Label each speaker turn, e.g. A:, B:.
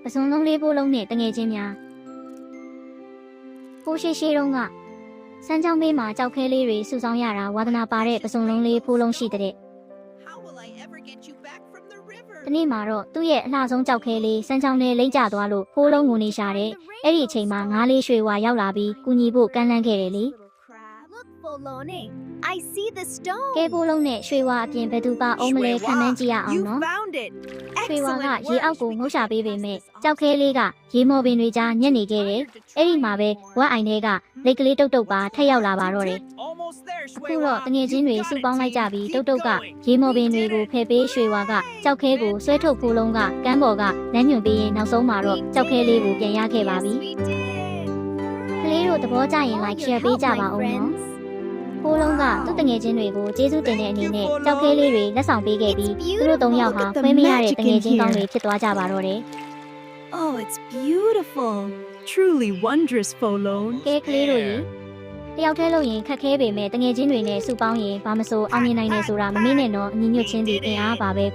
A: ပစုံလုံးလေးဖိုးလုံးနဲ့တငယ်ချင်းများဖိုးရှိတုံးကစမ်းချောင်းမေးမှာကြောက်ခဲလေးတွေစုဆောင်ရတာဝါသနာပါတဲ့ပစုံလုံးလေးဖိုးလုံးရှိတဲ့ တနေ့မှာတော့သူ့ရဲ့အလှဆုံးကြောက်ခဲလေးစမ်းချောင်းနဲ့လိမ့်ကျသွားလို့ဖိုးလုံးငိုနေရှာတဲ့အဲ့ဒီအချိန်မှာငါးလေးရွှေဝါရောက်လာပြီးကူညီဖို့ကမ်းလှမ်းခဲ့တယ်လေ
B: I see the stone.
A: ကဲဖိုးလုံးနဲ့ရွှေဝါအပြင်ဘယ်သူပါအောင်မလဲခံမှန်းကြည့်ရအောင်နော် ရွှေဝါကရေအောက်ကိုငုတ်ရှာပေးပေမဲ့ကြောက်ခဲလေးကရေမော်ပင်တွေကြားညက်နေခဲ့တယ်အဲ့ဒီမှာပဲဝက်အိုင်ထဲကလက်ကလေးတုတ်တုတ်ပါထက်ရောက်လာပါတော့တယ်အခုတော့တငယ်ချင်းတွေစုပေါင်းလိုက်ကြပြီးတုတ်တုတ်ကရေမော်ပင်တွေကိုဖယ်ပေးရွှေဝါကကြောက်ခဲကိုဆွဲထုတ်ဖိုးလုံးကကမ်းပေါ်ကလမ်းညွန်ပေးရင်နောက်ဆုံးမှာတော့ကြောက်ခဲလေးကိုပြန်ရခဲ့ပါပြီကလေးတို့သဘောကျရင် like share ပေးကြပါဦးနော်ဖိုးလုံးကသူ့တငယ်ချင်းတွေကိုကျေးဇူးတင်တဲ့အနေနဲ့ကြောက်ခဲလေးတွေလက်ဆောင်ပေးခဲ့ပြီးသူတို့ 3 ယောက်ဟာခွဲမရတဲ့တငယ်ချင်းကောင်းတွေဖြစ်သွားကြပါတော့တယ်
B: Oh, it's beautiful.
C: Truly wondrous, Folone.
A: ကဲကလေးတို့ရေတယောက်တည်းလို့ရင်ခက်ခဲပေမဲ့တငယ်ချင်းတွေနဲ့စုပေါင်းရင်ဘာမဆိုအောင်မြင်နိုင်တယ်ဆိုတာမမေ့နဲ့တော့အညီညွတ်ချင်းဒီအင်အားပါပဲ